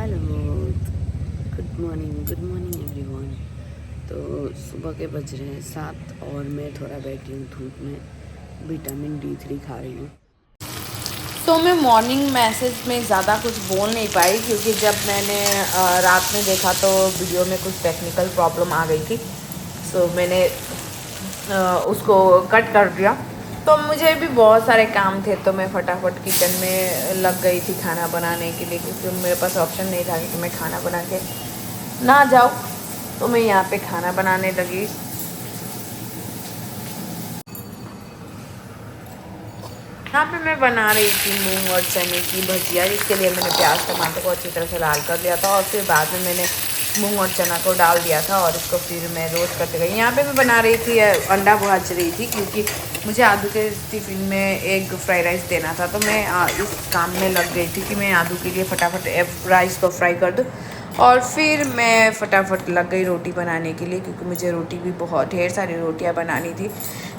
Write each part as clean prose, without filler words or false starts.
Hello, good morning everyone. तो सुबह के बज रहे हैं 7 और मैं थोड़ा बैठी हूँ धूप में, विटामिन D3 खा रही हूँ। तो मैं मॉर्निंग मैसेज में ज़्यादा कुछ बोल नहीं पाई क्योंकि जब मैंने रात में देखा तो वीडियो में कुछ टेक्निकल प्रॉब्लम आ गई थी। सो मैंने उसको कट कर दिया। तो मुझे भी बहुत सारे काम थे तो मैं फटाफट किचन में लग गई थी खाना बनाने के लिए, क्योंकि मेरे पास ऑप्शन नहीं था कि मैं खाना बना के ना जाऊँ। तो मैं यहाँ पे खाना बनाने लगी। यहाँ पे मैं बना रही थी मूंग और चने की भजिया, जिसके लिए मैंने प्याज टमाटर को अच्छी तरह से लाल कर दिया था और फिर बाद में मैंने मूंग और चना को डाल दिया था और इसको फिर मैं रोस्ट करते गई। यहाँ पे मैं बना रही थी अंडा भाज रही थी क्योंकि मुझे आलू के टिफ़िन में एग फ्राई राइस देना था। तो मैं इस काम में लग गई थी कि मैं आलू के लिए फटाफट एग राइस को फ्राई कर दूँ और फिर मैं फटाफट लग गई रोटी बनाने के लिए, क्योंकि मुझे रोटी भी बहुत ढेर सारी रोटियाँ बनानी थी।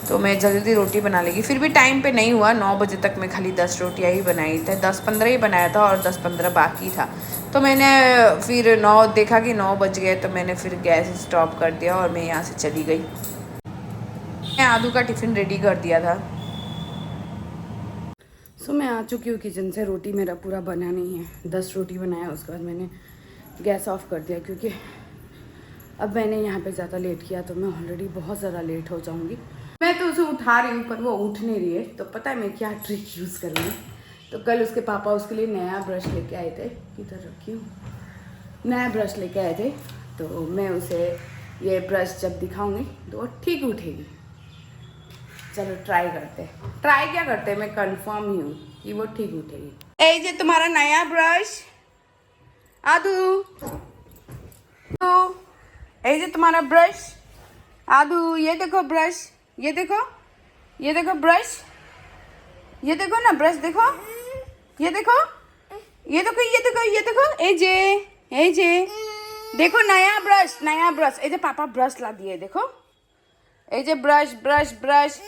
तो मैं जल्दी रोटी बना लेगी। फिर भी टाइम पे नहीं हुआ, 9 बजे तक मैं खाली 10 रोटियाँ ही बनाई थी, 10-15 ही बनाया था और 10-15 बाकी था। तो मैंने फिर 9 देखा कि 9 बज गए तो मैंने फिर गैस स्टॉप कर दिया और मैं यहाँ से चली गई। मैं आलू का टिफ़िन रेडी कर दिया था। सो मैं आ चुकी हूँ किचन से। रोटी मेरा पूरा बना नहीं है, 10 रोटी बनाया, उसके बाद मैंने गैस ऑफ कर दिया क्योंकि अब मैंने यहाँ पे ज़्यादा लेट किया तो मैं ऑलरेडी बहुत ज़्यादा लेट हो जाऊँगी। मैं तो उसे उठा रही हूँ पर वो उठ नहीं रही है। तो पता है मैं क्या ट्रिक यूज़ करूँगी। तो कल उसके पापा उसके लिए नया ब्रश लेके आए थे, किधर रखी हूँ, नया ब्रश लेके आए थे। तो मैं उसे ये ब्रश जब दिखाऊंगी तो वो ठीक उठेगी। चलो ट्राई करते हैं। ट्राई क्या करते हैं, मैं कंफर्म ही हूँ कि वो ठीक उठेगी। ए जे तुम्हारा नया ब्रश आदू, ए जे तुम्हारा ब्रश आदू, ये देखो ब्रश, ये देखो, ये देखो ब्रश, ये देखो ना ब्रश, देखो, ये देखो, ये देखो, ये देखो, ये देखो, ए जे देखो नया ब्रश, नया ब्रश। ए जे पापा ब्रश ला दिए, देखो, ए जे brush brush brush,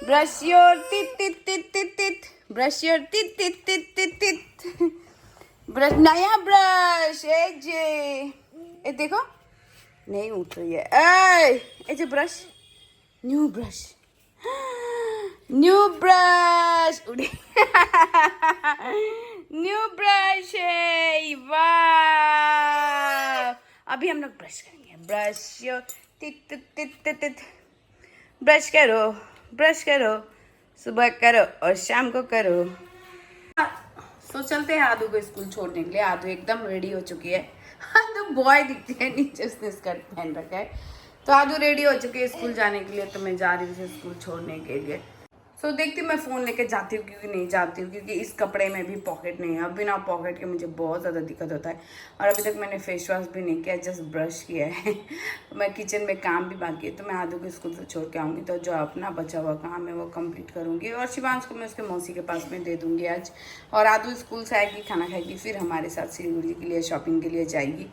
brush your teeth teeth teeth teeth teeth, brush your teeth teeth teeth teeth teeth, brush, नया ब्रश। ए देखो नहीं उठ रही है। ए जे brush, new brush, new brush उड़ी न्यू ब्रश है, वाह। अभी हम लोग ब्रश करेंगे। Brush your teeth teeth teeth teeth teeth, brush करो, ब्रश करो, सुबह करो और शाम को करो। तो चलते हैं आदू को स्कूल छोड़ने के लिए। आदू एकदम रेडी हो चुकी है। आदू बॉय दिखती है, नीचे उसने स्कर्ट पहन रखा है। तो आदू रेडी हो चुकी है स्कूल जाने के लिए। तो मैं जा रही हूँ स्कूल छोड़ने के लिए। तो देखती हूँ मैं फ़ोन लेके जाती हूँ क्योंकि नहीं जाती हूँ, क्योंकि इस कपड़े में भी पॉकेट नहीं है। अब बिना पॉकेट के मुझे बहुत ज़्यादा दिक्कत होता है। और अभी तक मैंने फेस वॉश भी नहीं किया, जस्ट ब्रश किया है। मैं किचन में काम भी बाकी है। तो मैं आदू को स्कूल से छोड़ के आऊँगी तो जो अपना बचा हुआ काम है वो कंप्लीट करूँगी और शिवांश को मैं उसके मौसी के पास में दे दूँगी आज। और आदू स्कूल से आएगी, खाना खाएगी, फिर हमारे साथ सिलीगुड़ी के लिए शॉपिंग के लिए जाएगी।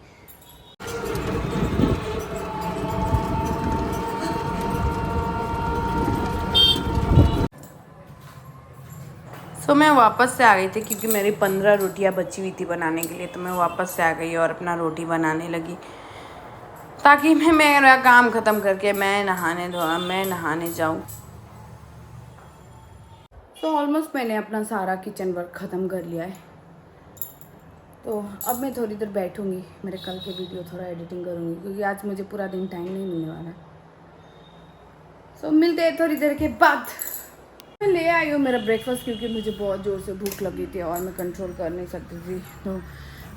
तो मैं वापस से आ गई थी क्योंकि मेरी 15 रोटियां बची हुई थी बनाने के लिए। तो मैं वापस से आ गई और अपना रोटी बनाने लगी ताकि मैं मेरा काम ख़त्म करके मैं नहाने जाऊँ। तो ऑलमोस्ट मैंने अपना सारा किचन वर्क ख़त्म कर लिया है। तो अब मैं थोड़ी देर बैठूँगी, मेरे कल के वीडियो थोड़ा एडिटिंग करूँगी क्योंकि आज मुझे पूरा दिन टाइम नहीं मिलने वाला। सो मिलते हैं थोड़ी देर के बाद। मैं ले आई हूँ मेरा ब्रेकफास्ट क्योंकि मुझे बहुत ज़ोर से भूख लगी थी और मैं कंट्रोल कर नहीं सकती थी। तो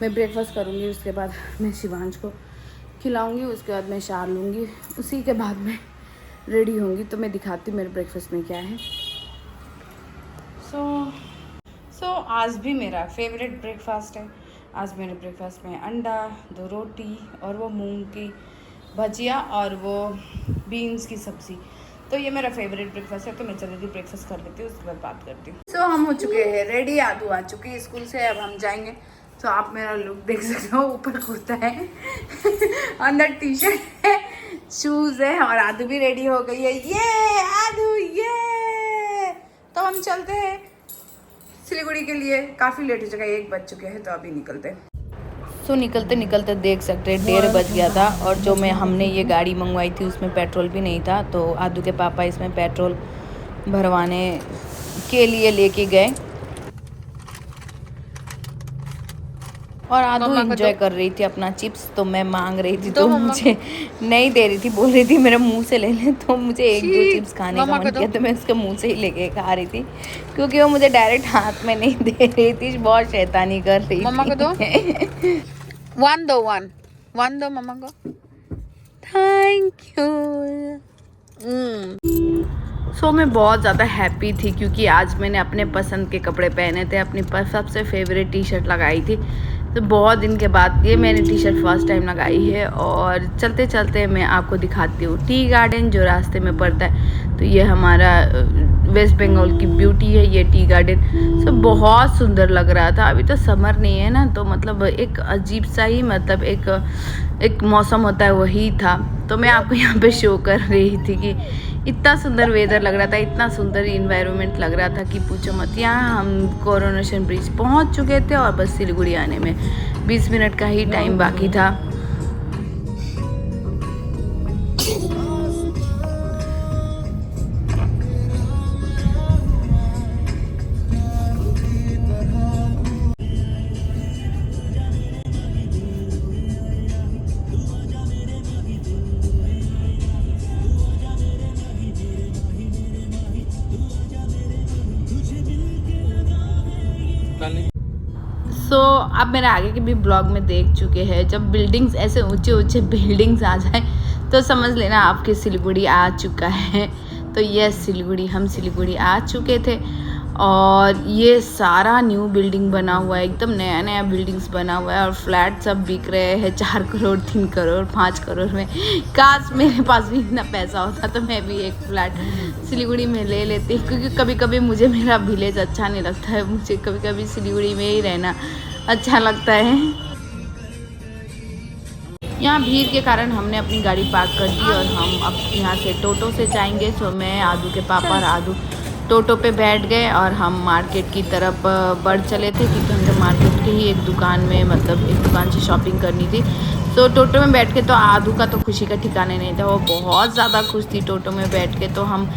मैं ब्रेकफास्ट करूँगी, उसके बाद मैं शिवांश को खिलाऊँगी, उसके बाद मैं शार लूँगी, उसी के बाद मैं रेडी होंगी। तो मैं दिखाती हूँ मेरे ब्रेकफास्ट में क्या है। सो आज भी मेरा फेवरेट ब्रेकफास्ट है। आज मेरे ब्रेकफास्ट में अंडा, 2 रोटी और वो मूंग की भजिया और वो बीन्स की सब्ज़ी। तो ये मेरा फेवरेट ब्रेकफास्ट है। तो मैं जल्दी ब्रेकफास्ट कर लेती हूँ, उसके बाद बात करती हूँ। सो हम हो चुके हैं रेडी, आदू आ चुकी है स्कूल से, अब हम जाएंगे। तो आप मेरा लुक देख सकते हो, ऊपर कुर्ता है अंदर टी शर्ट है, शूज़ है और आदू भी रेडी हो गई है। ये आदू, ये तो हम चलते हैं सिलीगुड़ी के लिए। काफ़ी लेट हो चुका है, 1 बज चुके हैं, तो अभी निकलते हैं। सो निकलते निकलते देख सकते हैं 1:30 बज गया था, और जो हमने ये गाड़ी मंगवाई थी उसमें पेट्रोल भी नहीं था, तो आदू के पापा इसमें पेट्रोल भरवाने के लिए लेके गए और आदू एंजॉय कर रही थी अपना चिप्स, तो मैं मांग रही थी तो मुझे नहीं दे रही थी, बोल रही थी मेरे मुंह से ले ले, तो मुझे एक दो चिप्स खाने का मन किया तो मैं उसके मुंह से ही लेके खा रही थी, क्योंकि वो मुझे डायरेक्ट हाथ में नहीं दे रही थी, बहुत शैतानी कर रही थी। मम्मा को दो। वन दो मम्मा को। Thank you. सो मैं बहुत ज़्यादा हैप्पी थी क्योंकि आज मैंने अपने पसंद के कपड़े पहने थे, अपनी सबसे फेवरेट टी शर्ट लगाई थी, तो बहुत दिन के बाद ये मैंने टी शर्ट फर्स्ट टाइम लगाई है। और चलते चलते मैं आपको दिखाती हूँ टी गार्डन जो रास्ते में पड़ता है, तो ये हमारा वेस्ट बंगाल की ब्यूटी है ये टी गार्डन। सो बहुत सुंदर लग रहा था। अभी तो समर नहीं है ना, तो मतलब एक अजीब सा ही मतलब एक मौसम होता है वही था, तो मैं आपको यहाँ पे शो कर रही थी कि इतना सुंदर वेदर लग रहा था, इतना सुंदर इन्वायरमेंट लग रहा था कि पूछो मत। यहाँ हम कोरोनेशन ब्रिज पहुँच चुके थे और बस सिलीगुड़ी आने में 20 मिनट का ही टाइम बाकी था। सो आप मेरे आगे के भी ब्लॉग में देख चुके हैं, जब बिल्डिंग्स ऐसे ऊंचे ऊंचे बिल्डिंग्स आ जाए तो समझ लेना आपके सिलीगुड़ी आ चुका है। तो यस, हम सिलीगुड़ी आ चुके थे और ये सारा न्यू बिल्डिंग बना हुआ है, एकदम नया नया बिल्डिंग्स बना हुआ है और फ्लैट सब बिक रहे हैं 4 करोड़ 3 करोड़ 5 करोड़ में। काश मेरे पास भी इतना पैसा होता तो मैं भी एक फ्लैट सिलीगुड़ी में ले लेती, क्योंकि कभी कभी मुझे मेरा विलेज अच्छा नहीं लगता है, मुझे कभी कभी सिलीगुड़ी में ही रहना अच्छा लगता है। यहाँ भीड़ के कारण हमने अपनी गाड़ी पार्क कर दी और हम अब यहाँ से टोटो से जाएंगे। सो मैं, आदू के पापा और आदू टोटो पे बैठ गए और हम मार्केट की तरफ बढ़ चले थे, क्योंकि हमने मार्केट के ही एक दुकान में मतलब एक दुकान से शॉपिंग करनी थी। तो टोटो में बैठ के तो आदू का तो खुशी का ठिकाने नहीं था, वो बहुत ज़्यादा खुश थी टोटो में बैठ के। तो हम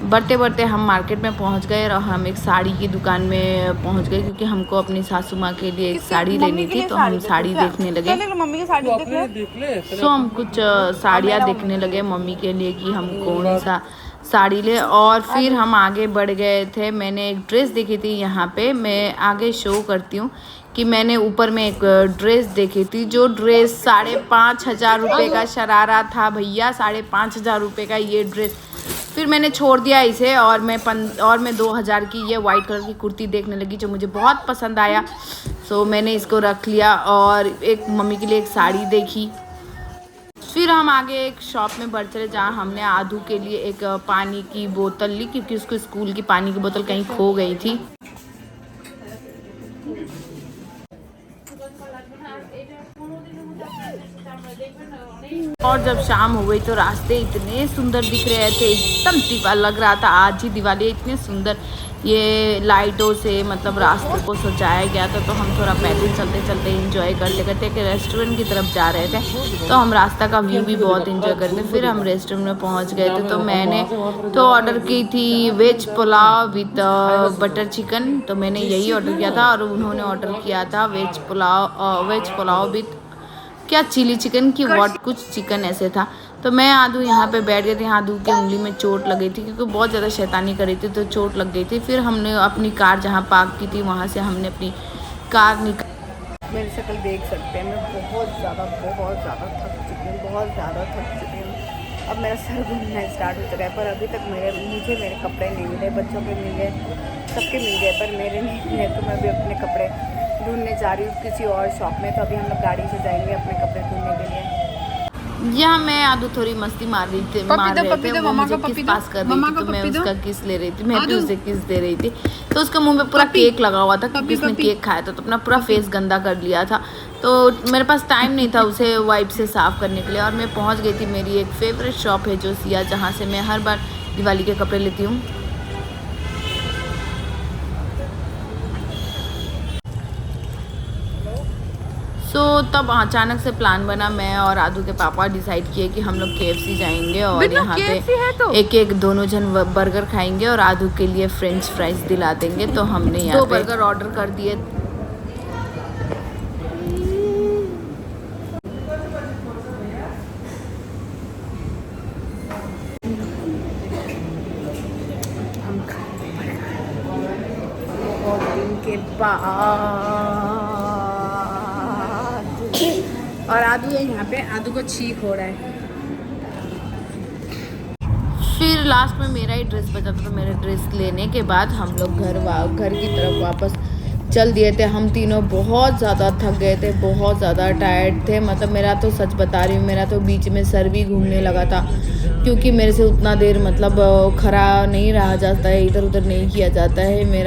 बढ़ते बढ़ते हम मार्केट में पहुंच गए और हम एक साड़ी की दुकान में पहुंच गए, क्योंकि हमको अपनी सासू माँ के लिए एक साड़ी लेनी थी, तो हम साड़ी देखने लगे। मम्मी की साड़ी देख ले। सो हम कुछ साड़ियाँ देखने लगे मम्मी के लिए कि हम कौन सा साड़ी ले, और फिर हम आगे बढ़ गए थे। मैंने एक ड्रेस देखी थी यहाँ पे, मैं आगे शो करती हूँ कि मैंने ऊपर में एक ड्रेस देखी थी, जो ड्रेस 5,500 रुपये का शरारा था भैया, 5,500 रुपये का ये ड्रेस। फिर मैंने छोड़ दिया इसे और मैं 2,000 की ये वाइट कलर की कुर्ती देखने लगी, जो मुझे बहुत पसंद आया। सो मैंने इसको रख लिया और एक मम्मी के लिए एक साड़ी देखी। फिर हम आगे एक शॉप में बढ़ चले, जहाँ हमने आदू के लिए एक पानी की बोतल ली, क्योंकि उसको स्कूल की पानी की बोतल कहीं खो गई थी। और जब शाम हो गई तो रास्ते इतने सुंदर दिख रहे थे, एकदम दिवाली लग रहा था, आज ही दिवाली है, इतने सुंदर ये लाइटों से मतलब रास्ते को सजाया गया था। तो हम थोड़ा पैदल चलते चलते एंजॉय करते करते एक रेस्टोरेंट की तरफ जा रहे थे, तो हम रास्ता का व्यू भी बहुत एंजॉय करते। फिर हम रेस्टोरेंट में पहुंच गए थे, तो मैंने तो ऑर्डर की थी veg pulao with butter chicken, तो मैंने यही ऑर्डर किया था। और उन्होंने ऑर्डर किया था वेज पुलाव विद क्या चिली चिकन की वॉट कुछ चिकन ऐसे था। तो मैं आदू यहाँ पे बैठ गई थी, आदू की उंगली में चोट लग गई थी, क्योंकि बहुत ज़्यादा शैतानी कर रही थी, तो चोट लग गई थी। फिर हमने अपनी कार जहाँ पार्क की थी वहाँ से हमने अपनी कार मेरी शक्ल देख सकते हैं, मैं बहुत ज़्यादा थक चुकी हूँ, बहुत ज़्यादा थक चुकी हूँ। अब मेरा सर घूमना स्टार्ट हो चुका है, पर अभी तक मुझे मेरे कपड़े नहीं मिले, बच्चों के मिल गए, सबके मिल गए, पर मेरे नहीं मिले। तो मैं भी अपने कपड़े ढूंढने जा रही हूँ किसी और शॉप में। तो अभी हम लोग गाड़ी से जाएंगे अपने कपड़े ढूंढने के लिए। यहाँ मैं आदू थोड़ी मस्ती मार रहे थे, वो मुझे किस पास कर रही थी, तो मैं उसका किस ले रही थी, मैं भी उसे किस दे रही थी। तो उसका मुंह में पूरा केक लगा हुआ था, क्योंकि उसने केक खाया था, तो अपना पूरा फेस गंदा कर लिया था। तो मेरे पास टाइम नहीं था उसे वाइप से साफ करने के लिए, और मैं पहुँच गई थी मेरी एक फेवरेट शॉप है जो सिया, जहाँ से मैं हर बार दिवाली के कपड़े लेती हूँ। तब अचानक से प्लान बना, मैं और आदू के पापा डिसाइड किए कि हम लोग KFC जाएंगे और यहाँ पे एक एक दोनों जन बर्गर खाएंगे और आदू के लिए फ्रेंच फ्राइज दिला देंगे। तो हमने यहाँ 2 बर्गर ऑर्डर कर दिए। के बाद और आदू है यहाँ पे, आदू को छींक हो रहा है। फिर लास्ट में मेरा ही ड्रेस बचा था, तो मेरे ड्रेस लेने के बाद हम लोग घर की तरफ वापस चल दिए थे। हम तीनों बहुत ज़्यादा थक गए थे, बहुत ज़्यादा टायर्ड थे। मतलब मेरा तो सच बता रही हूँ, मेरा तो बीच में सर भी घूमने लगा था, क्योंकि मेरे से उतना देर मतलब खड़ा नहीं रहा जाता है, इधर उधर नहीं किया जाता है। मैं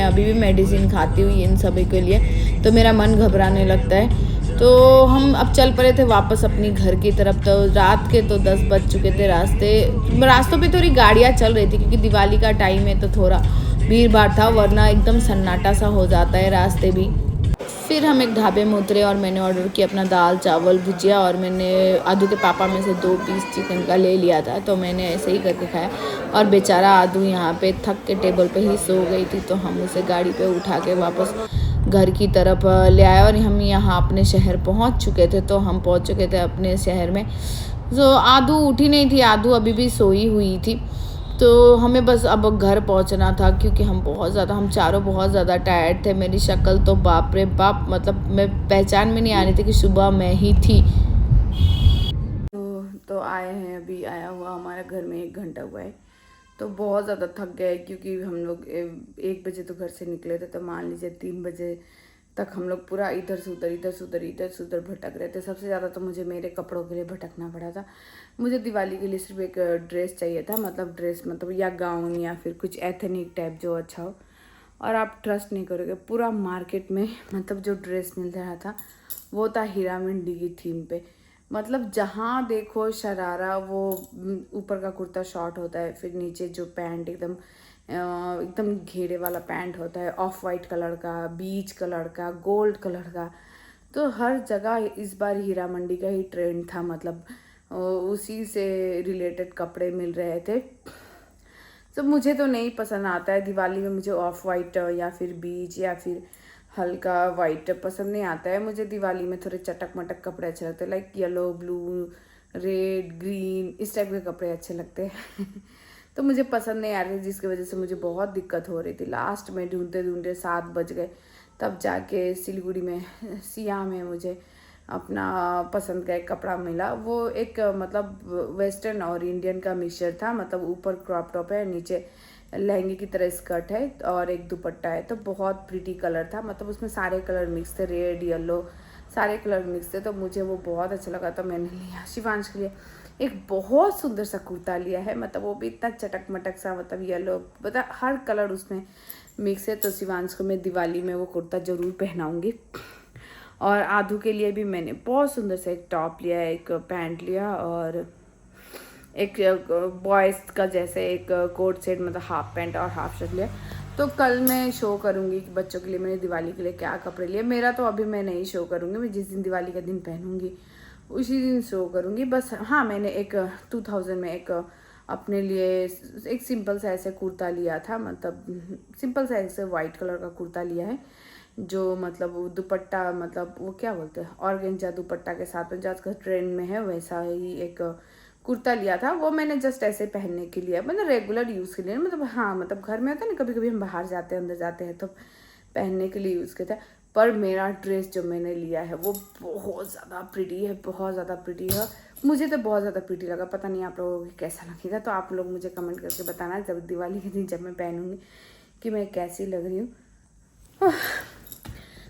अभी भी मेडिसिन खाती हूँ इन सभी के लिए, तो मेरा मन घबराने लगता है। तो हम अब चल पड़े थे वापस अपनी घर की तरफ। तो रात के तो 10 बज चुके थे। रास्तों पे थोड़ी गाड़ियाँ चल रही थी, क्योंकि दिवाली का टाइम है तो थोड़ा भीड़ भाड़ था, वरना एकदम सन्नाटा सा हो जाता है रास्ते भी। फिर हम एक ढाबे में उतरे और मैंने ऑर्डर किया अपना दाल चावल भुजिया, और मैंने आदू के पापा में से 2 पीस चिकन का ले लिया था, तो मैंने ऐसे ही करके खाया। और बेचारा आदू यहाँ पे थक के टेबल पे ही सो गई थी, तो हम उसे गाड़ी पे उठा के वापस घर की तरफ ले आए। और हम यहाँ अपने शहर पहुँच चुके थे। तो हम पहुँच चुके थे अपने शहर में। तो आदू उठी नहीं थी, आदू अभी भी सोई हुई थी। तो हमें बस अब घर पहुंचना था, क्योंकि हम चारों बहुत ज़्यादा टायर्ड थे। मेरी शक्ल तो बाप रे बाप, मतलब मैं पहचान में नहीं आ रही थी कि सुबह मैं ही थी। तो आए हैं, अभी आया हुआ हमारे घर में 1 घंटा हुआ है। तो बहुत ज़्यादा थक गए, क्योंकि हम लोग 1 बजे तो घर से निकले थे, तो मान लीजिए 3 बजे तक हम लोग पूरा इधर से उधर भटक रहे थे। सबसे ज़्यादा तो मुझे मेरे कपड़ों के लिए भटकना पड़ा था। मुझे दिवाली के लिए सिर्फ एक ड्रेस चाहिए था, मतलब या गाउन या फिर कुछ एथनिक टाइप जो अच्छा हो। और आप ट्रस्ट नहीं करोगे, पूरा मार्केट में मतलब जो ड्रेस मिल रहा था वो था हीरा मंडी की थीम पे। मतलब जहाँ देखो शरारा, वो ऊपर का कुर्ता शॉर्ट होता है, फिर नीचे जो पैंट एकदम घेरे वाला पैंट होता है, ऑफ वाइट कलर का, बीच कलर का, गोल्ड कलर का। तो हर जगह इस बार हीरा मंडी का ही ट्रेंड था, मतलब उसी से रिलेटेड कपड़े मिल रहे थे। तो मुझे तो नहीं पसंद आता है दिवाली में, मुझे ऑफ वाइट या फिर बीच या फिर हल्का वाइट पसंद नहीं आता है। मुझे दिवाली में थोड़े चटक मटक कपड़े अच्छे लगते हैं, like yellow, blue, red, green, इस टाइप के कपड़े अच्छे लगते हैं। तो मुझे पसंद नहीं आ रही, जिसकी वजह से मुझे बहुत दिक्कत हो रही थी। लास्ट में ढूंढते ढूंढते 7 बज गए, तब जाके सिलीगुड़ी में सिया में मुझे अपना पसंद का एक कपड़ा मिला। वो एक मतलब वेस्टर्न और इंडियन का मिक्सचर था, मतलब ऊपर क्रॉप टॉप है, नीचे लहंगे की तरह स्कर्ट है और एक दुपट्टा है। तो बहुत प्रीटी कलर था, मतलब उसमें सारे कलर मिक्स थे, रेड येलो सारे कलर मिक्स थे। तो मुझे वो बहुत अच्छा लगा, तो मैंने लिया। शिवांश के लिए एक बहुत सुंदर सा कुर्ता लिया है, मतलब वो भी इतना चटक मटक सा, मतलब येलो, मतलब हर कलर उसमें मिक्स है। तो शिवांश को मैं दिवाली में वो कुर्ता ज़रूर पहनाऊँगी। और आदू के लिए भी मैंने बहुत सुंदर सा एक टॉप लिया, एक पैंट लिया और एक बॉयज़ का जैसे एक कोट सेट, मतलब हाफ पैंट और हाफ शर्ट लिया। तो कल मैं शो करूँगी कि बच्चों के लिए मैंने दिवाली के लिए क्या कपड़े लिए। मेरा तो अभी मैं नहीं शो करूँगी, मैं जिस दिन दिवाली का दिन पहनूँगी उसी दिन शो करूँगी बस। हाँ, मैंने एक 2000 में एक अपने लिए एक सिंपल सा ऐसे कुर्ता लिया था, मतलब सिंपल सा ऐसे वाइट कलर का कुर्ता लिया है, जो मतलब दुपट्टा, मतलब वो क्या बोलते हैं, ऑर्गेंजा दुपट्टा के साथ में जो आजकल ट्रेंड में है, वैसा ही एक कुर्ता लिया था। वो मैंने जस्ट ऐसे पहनने के लिए, मतलब रेगुलर यूज़ के लिए, मतलब हाँ, मतलब घर में होता है ना, कभी कभी हम बाहर जाते हैं, अंदर जाते हैं, तो पहनने के लिए यूज़ किया था। पर मेरा ड्रेस जो मैंने लिया है वो बहुत ज़्यादा प्रिटी है, बहुत ज़्यादा प्रिटी है। मुझे तो बहुत ज़्यादा प्रिटी लगा, पता नहीं आप लोगों को कैसा लगेगा। तो आप लोग मुझे कमेंट करके बताना जब दिवाली के दिन जब मैं पहनूँगी कि मैं कैसी लग रही हूँ।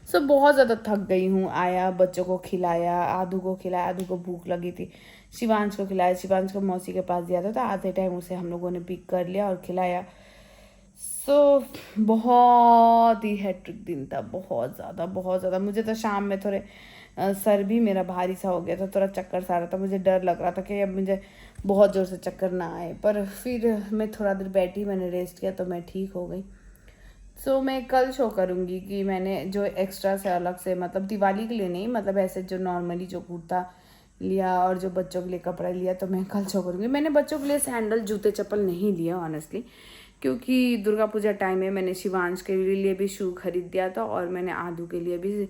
सो बहुत ज़्यादा थक गई हूँ। आया, बच्चों को खिलाया, आदू को खिलाया, आदू को भूख लगी थी, शिवांश को खिलाया, शिवांश को मौसी के पास दिया था, तो आधे टाइम उसे हम लोगों ने पिक कर लिया और खिलाया। सो बहुत ही हैट्रिक दिन था, बहुत ज़्यादा। मुझे तो शाम में थोड़े सर भी मेरा भारी सा हो गया था, थोड़ा चक्कर सा आ रहा था, मुझे डर लग रहा था कि अब मुझे बहुत ज़ोर से चक्कर ना आए। पर फिर मैं थोड़ा देर बैठी, मैंने रेस्ट किया तो मैं ठीक हो गई। सो मैं कल शो करूँगी कि मैंने जो एक्स्ट्रा से अलग से, मतलब दिवाली के लिए नहीं, मतलब ऐसे जो नॉर्मली जो कुर्ता लिया और जो बच्चों के लिए कपड़ा लिया, तो मैं कल शो करूँगी। मैंने बच्चों के लिए सैंडल, जूते, चप्पल नहीं लिया ऑनेस्टली, क्योंकि दुर्गा पूजा टाइम में मैंने शिवांश के लिए भी शू खरीद दिया था और मैंने आदू के लिए भी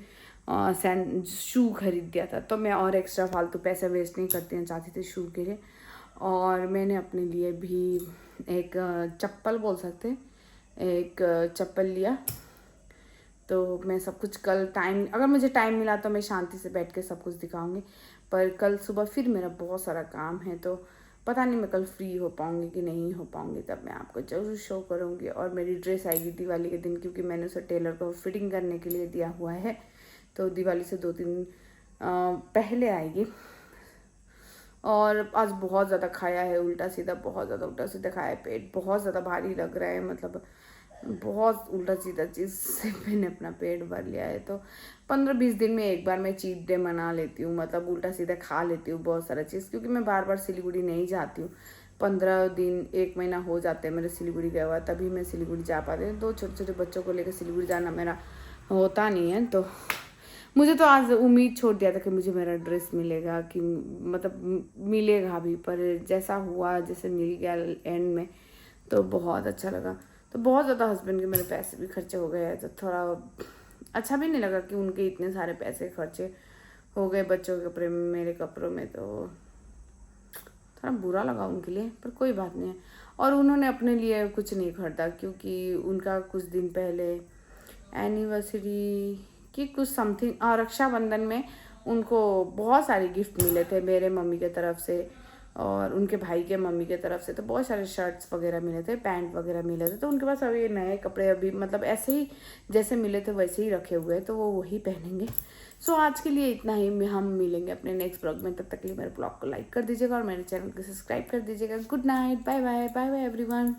शू खरीद दिया था। तो मैं और एक्स्ट्रा फालतू पैसे वेस्ट नहीं करती हूँ, चाहती थी शू के लिए। और मैंने अपने लिए भी एक चप्पल बोल सकते हैं, एक चप्पल लिया। तो मैं सब कुछ कल टाइम, अगर मुझे टाइम मिला तो मैं शांति से बैठ के सब कुछ दिखाऊंगी, पर कल सुबह फिर मेरा बहुत सारा काम है, तो पता नहीं मैं कल फ्री हो पाऊंगी कि नहीं हो पाऊंगी, तब मैं आपको ज़रूर शो करूंगी। और मेरी ड्रेस आएगी दिवाली के दिन, क्योंकि मैंने उसे टेलर को फिटिंग करने के लिए दिया हुआ है, तो दिवाली से 2-3 दिन पहले आएगी। और आज बहुत ज़्यादा खाया है, उल्टा सीधा, बहुत ज़्यादा उल्टा सीधा खाया है, पेट बहुत ज़्यादा भारी लग रहा है, मतलब बहुत उल्टा सीधा चीज़ से मैंने अपना पेट भर लिया है। तो 15-20 दिन में एक बार मैं चीट डे मना लेती हूँ, मतलब उल्टा सीधा खा लेती हूँ बहुत सारा चीज़, क्योंकि मैं बार बार सिलीगुड़ी नहीं जाती हूँ। 15 दिन 1 महीना हो जाते हैं मेरे सिलीगुड़ी गया हुआ, तभी मैं सिलीगुड़ी जा पाती हूँ। 2 छोटे छोटे बच्चों को लेकर सिलीगुड़ी जाना मेरा होता नहीं है। तो मुझे तो आज उम्मीद छोड़ दिया था कि मुझे मेरा ड्रेस मिलेगा, कि मतलब मिलेगा भी, पर जैसा हुआ, जैसे मिल गया एंड में, तो बहुत अच्छा लगा। तो बहुत ज़्यादा हस्बैंड के मेरे पैसे भी खर्चे हो गए, तो थोड़ा अच्छा भी नहीं लगा कि उनके इतने सारे पैसे खर्चे हो गए बच्चों के कपड़े में, मेरे कपड़ों में, तो थोड़ा बुरा लगा उनके लिए, पर कोई बात नहीं है। और उन्होंने अपने लिए कुछ नहीं खरीदा, क्योंकि उनका कुछ दिन पहले एनिवर्सरी की कुछ समथिंग, रक्षाबंधन में उनको बहुत सारे गिफ्ट मिले थे मेरे मम्मी के तरफ से और उनके भाई के मम्मी के तरफ से, तो बहुत सारे शर्ट्स वगैरह मिले थे, पैंट वगैरह मिले थे। तो उनके पास अभी नए कपड़े, अभी मतलब ऐसे ही जैसे मिले थे वैसे ही रखे हुए हैं, तो वो वही पहनेंगे। सो आज के लिए इतना ही, हम मिलेंगे अपने नेक्स्ट ब्लॉग में। तब तक के लिए मेरे ब्लॉग को लाइक कर दीजिएगा और मेरे चैनल को सब्सक्राइब कर दीजिएगा। Good night, bye bye, bye bye everyone.